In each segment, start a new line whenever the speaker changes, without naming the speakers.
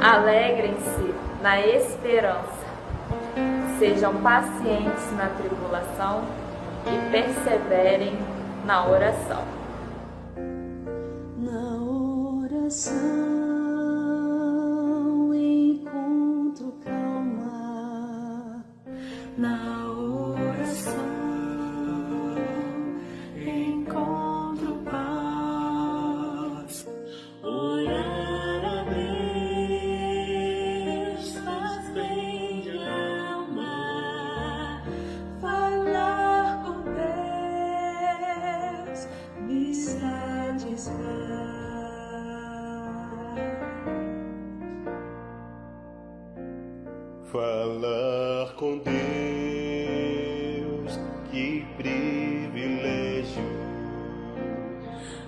Alegrem-se na esperança, sejam pacientes na tribulação e perseverem na oração.
Na oração encontro calma, na oração encontro paz. Orar a Deus faz bem de alma, falar com Deus me satisfaz.
Falar com Deus, que privilégio.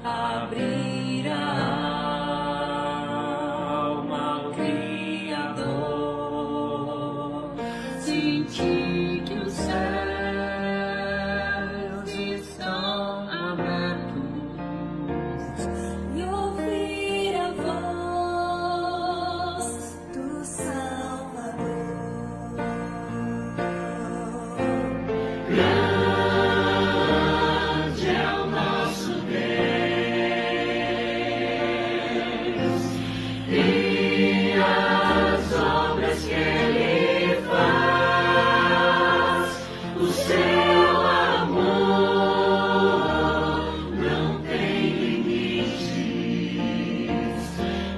Abrir a alma ao Criador, sentir que os céus estão abertos e ouvir a voz do Salvador. Grande é o nosso Deus e as obras que Ele faz. O seu amor não tem limites.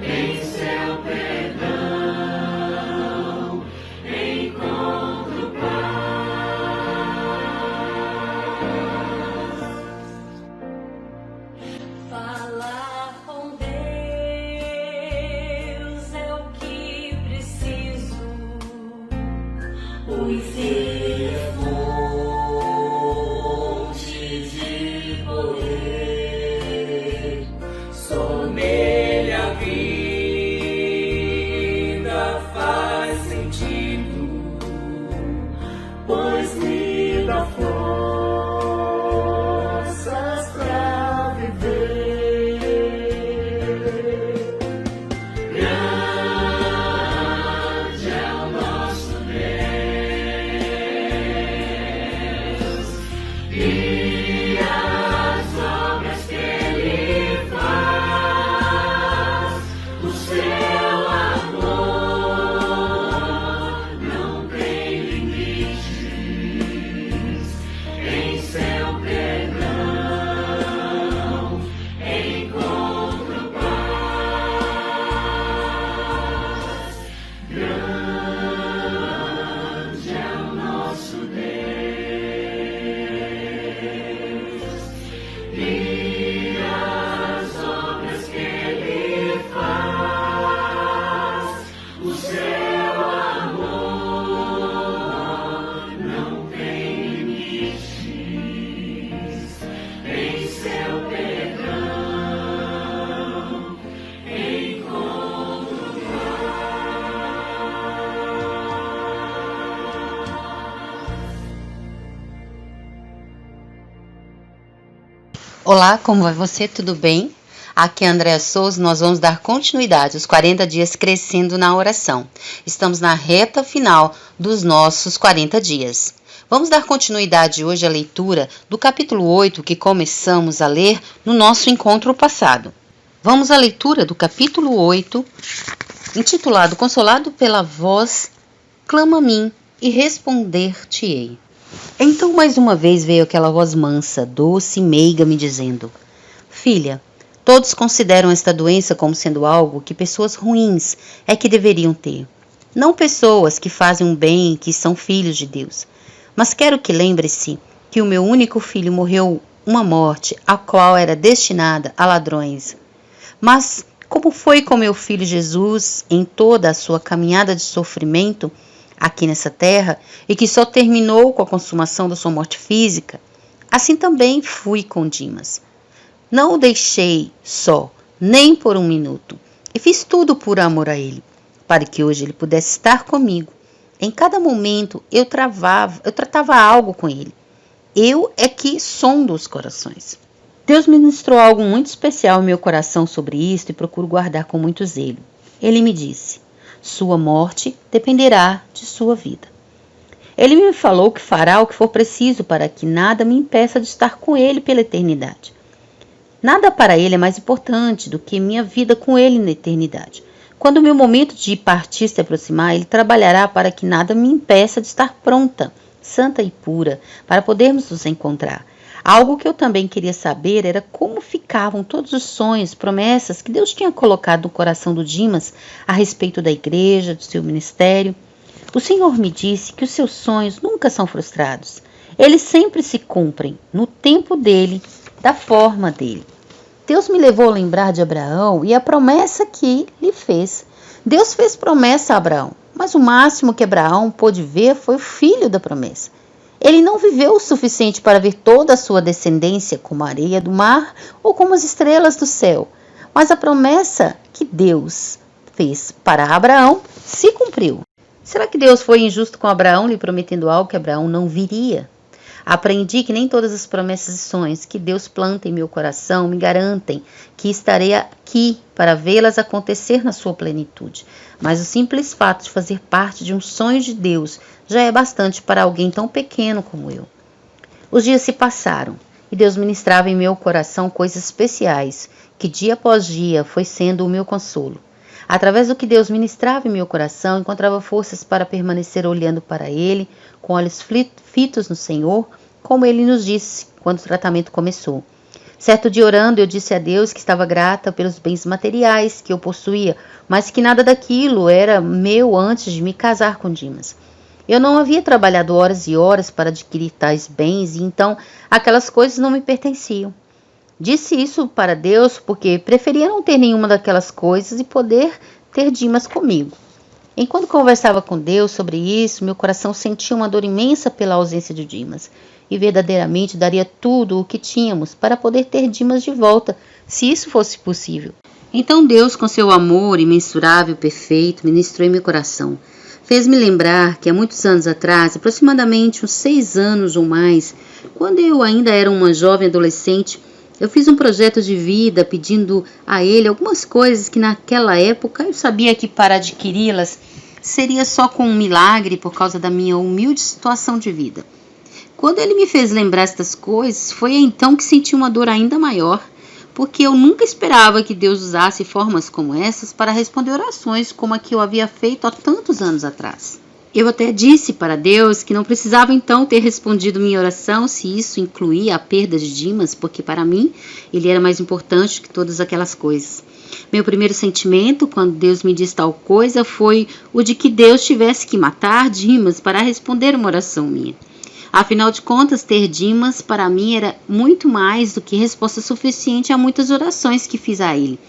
Em seu perdão encontro paz. Falar com Deus é o que preciso. Os fonte de poder, só nele a vida faz sentido, pois me dá forças pra viver. Grande é o nosso Deus e as obras que Ele faz. O seu amor não tem limites. Em seu perdão encontro paz. Grande é o nosso Deus e as obras que Ele faz. O seu amor não tem limites. Em seu perdão encontro
Olá, como vai você? Tudo bem? Aqui é Andréa Souza, nós vamos dar continuidade aos 40 dias crescendo na oração. Estamos na reta final dos nossos 40 dias. Vamos dar continuidade hoje à leitura do capítulo 8 que começamos a ler no nosso encontro passado. Vamos à leitura do capítulo 8, intitulado Consolado pela voz, clama a mim e responder-te-ei. Então mais uma vez veio aquela voz mansa, doce e meiga me dizendo: Filha, todos consideram esta doença como sendo algo que pessoas ruins é que deveriam ter. Não pessoas que fazem um bem, que são filhos de Deus. Mas quero que lembre-se que o meu único filho morreu uma morte a qual era destinada a ladrões. Mas como foi com meu filho Jesus em toda a sua caminhada de sofrimento aqui nessa terra e que só terminou com a consumação da sua morte física, assim também fui com Dimas. Não o deixei só, nem por um minuto, e fiz tudo por amor a ele, para que hoje ele pudesse estar comigo. Em cada momento eu tratava algo com ele. Eu é que sondo os corações. Deus ministrou algo muito especial em meu coração sobre isto e procuro guardar com muito zelo. Ele me disse: Sua morte dependerá de sua vida. Ele me falou que fará o que for preciso para que nada me impeça de estar com ele pela eternidade. Nada para ele é mais importante do que minha vida com ele na eternidade. Quando o meu momento de partir se aproximar, ele trabalhará para que nada me impeça de estar pronta, santa e pura, para podermos nos encontrar. Algo que eu também queria saber era como ficavam todos os sonhos, promessas que Deus tinha colocado no coração do Dimas a respeito da igreja, do seu ministério. O Senhor me disse que os seus sonhos nunca são frustrados. Eles sempre se cumprem, no tempo dele, da forma dele. Deus me levou a lembrar de Abraão e a promessa que lhe fez. Deus fez promessa a Abraão, mas o máximo que Abraão pôde ver foi o filho da promessa. Ele não viveu o suficiente para ver toda a sua descendência como a areia do mar ou como as estrelas do céu. Mas a promessa que Deus fez para Abraão se cumpriu. Será que Deus foi injusto com Abraão, lhe prometendo algo que Abraão não viria? Aprendi que nem todas as promessas e sonhos que Deus planta em meu coração me garantem que estarei aqui para vê-las acontecer na sua plenitude. Mas o simples fato de fazer parte de um sonho de Deus já é bastante para alguém tão pequeno como eu. Os dias se passaram e Deus ministrava em meu coração coisas especiais, que dia após dia foi sendo o meu consolo. Através do que Deus ministrava em meu coração, encontrava forças para permanecer olhando para Ele, com olhos fitos no Senhor, como Ele nos disse quando o tratamento começou. Certo dia orando, eu disse a Deus que estava grata pelos bens materiais que eu possuía, mas que nada daquilo era meu antes de me casar com Dimas. Eu não havia trabalhado horas e horas para adquirir tais bens, e então aquelas coisas não me pertenciam. Disse isso para Deus porque preferia não ter nenhuma daquelas coisas e poder ter Dimas comigo. Enquanto conversava com Deus sobre isso, meu coração sentia uma dor imensa pela ausência de Dimas. E verdadeiramente daria tudo o que tínhamos para poder ter Dimas de volta, se isso fosse possível. Então Deus, com seu amor imensurável e perfeito, ministrou em meu coração. Fez-me lembrar que há muitos anos atrás, aproximadamente uns 6 anos ou mais, quando eu ainda era uma jovem adolescente, eu fiz um projeto de vida pedindo a ele algumas coisas que naquela época eu sabia que para adquiri-las seria só com um milagre por causa da minha humilde situação de vida. Quando ele me fez lembrar estas coisas, foi então que senti uma dor ainda maior, porque eu nunca esperava que Deus usasse formas como essas para responder orações como a que eu havia feito há tantos anos atrás. Eu até disse para Deus que não precisava então ter respondido minha oração se isso incluía a perda de Dimas, porque para mim ele era mais importante que todas aquelas coisas. Meu primeiro sentimento, quando Deus me disse tal coisa, foi o de que Deus tivesse que matar Dimas para responder uma oração minha. Afinal de contas, ter Dimas para mim era muito mais do que resposta suficiente a muitas orações que fiz a ele.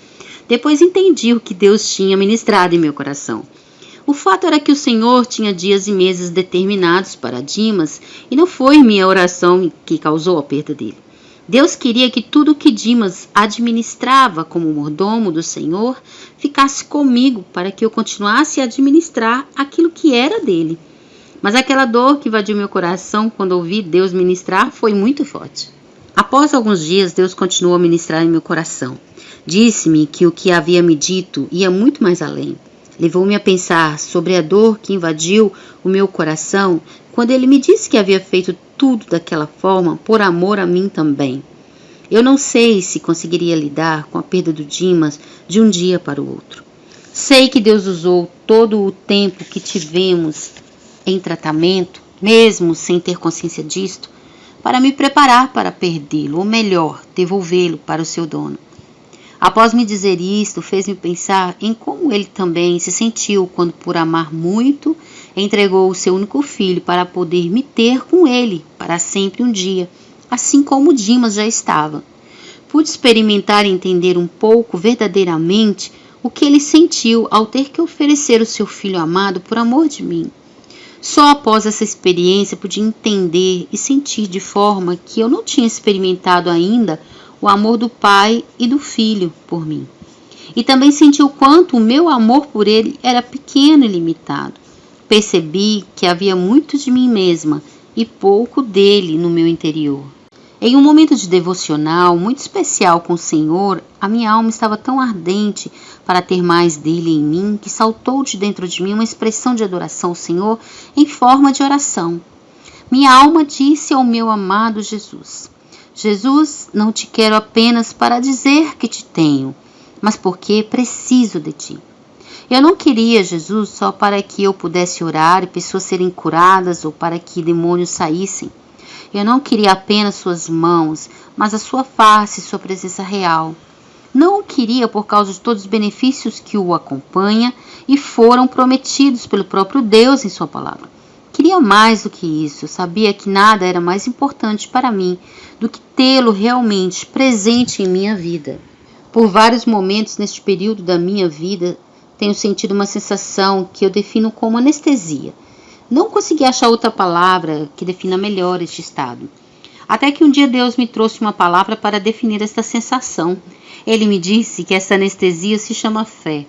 Depois entendi o que Deus tinha ministrado em meu coração. O fato era que o Senhor tinha dias e meses determinados para Dimas e não foi minha oração que causou a perda dele. Deus queria que tudo o que Dimas administrava como mordomo do Senhor ficasse comigo para que eu continuasse a administrar aquilo que era dele. Mas aquela dor que invadiu meu coração quando ouvi Deus ministrar foi muito forte. Após alguns dias, Deus continuou a ministrar em meu coração. Disse-me que o que havia me dito ia muito mais além. Levou-me a pensar sobre a dor que invadiu o meu coração quando ele me disse que havia feito tudo daquela forma por amor a mim também. Eu não sei se conseguiria lidar com a perda do Dimas de um dia para o outro. Sei que Deus usou todo o tempo que tivemos em tratamento, mesmo sem ter consciência disto, para me preparar para perdê-lo, ou melhor, devolvê-lo para o seu dono. Após me dizer isto, fez-me pensar em como ele também se sentiu quando, por amar muito, entregou o seu único filho para poder me ter com ele para sempre um dia, assim como Dimas já estava. Pude experimentar e entender um pouco verdadeiramente o que ele sentiu ao ter que oferecer o seu filho amado por amor de mim. Só após essa experiência pude entender e sentir de forma que eu não tinha experimentado ainda o amor do pai e do filho por mim. E também senti o quanto o meu amor por ele era pequeno e limitado. Percebi que havia muito de mim mesma e pouco dele no meu interior. Em um momento de devocional muito especial com o Senhor, a minha alma estava tão ardente para ter mais dele em mim que saltou de dentro de mim uma expressão de adoração ao Senhor em forma de oração. Minha alma disse ao meu amado Jesus: Jesus, não te quero apenas para dizer que te tenho, mas porque preciso de ti. Eu não queria, Jesus, só para que eu pudesse orar e pessoas serem curadas ou para que demônios saíssem. Eu não queria apenas suas mãos, mas a sua face e sua presença real. Não o queria por causa de todos os benefícios que o acompanham e foram prometidos pelo próprio Deus em sua palavra. Queria mais do que isso. Eu sabia que nada era mais importante para mim do que tê-lo realmente presente em minha vida. Por vários momentos neste período da minha vida, tenho sentido uma sensação que eu defino como anestesia. Não consegui achar outra palavra que defina melhor este estado. Até que um dia Deus me trouxe uma palavra para definir esta sensação. Ele me disse que essa anestesia se chama fé.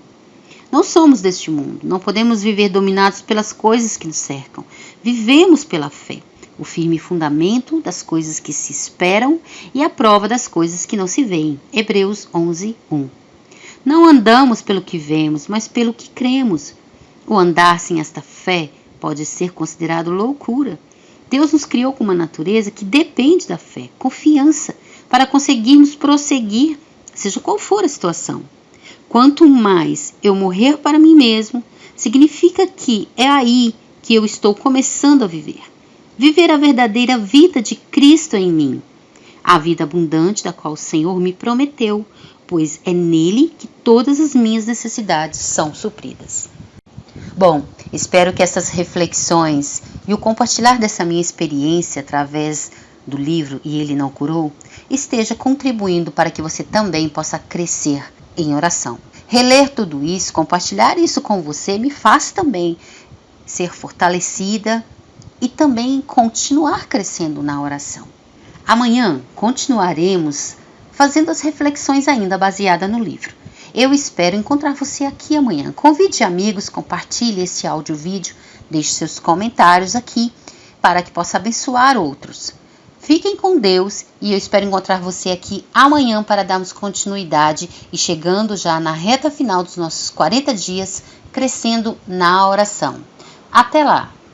Não somos deste mundo, não podemos viver dominados pelas coisas que nos cercam. Vivemos pela fé, o firme fundamento das coisas que se esperam e a prova das coisas que não se veem. Hebreus 11:1. Não andamos pelo que vemos, mas pelo que cremos. O andar sem esta fé pode ser considerado loucura. Deus nos criou com uma natureza que depende da fé, confiança, para conseguirmos prosseguir, seja qual for a situação. Quanto mais eu morrer para mim mesmo, significa que é aí que eu estou começando a viver. Viver a verdadeira vida de Cristo em mim. A vida abundante da qual o Senhor me prometeu, pois é nele que todas as minhas necessidades são supridas. Bom, espero que essas reflexões e o compartilhar dessa minha experiência através do livro E Ele Não Curou esteja contribuindo para que você também possa crescer em oração. Reler tudo isso, compartilhar isso com você me faz também ser fortalecida e também continuar crescendo na oração. Amanhã continuaremos fazendo as reflexões ainda baseadas no livro. Eu espero encontrar você aqui amanhã. Convide amigos, compartilhe esse áudio-vídeo, deixe seus comentários aqui para que possa abençoar outros. Fiquem com Deus e eu espero encontrar você aqui amanhã para darmos continuidade e chegando já na reta final dos nossos 40 dias, crescendo na oração. Até lá!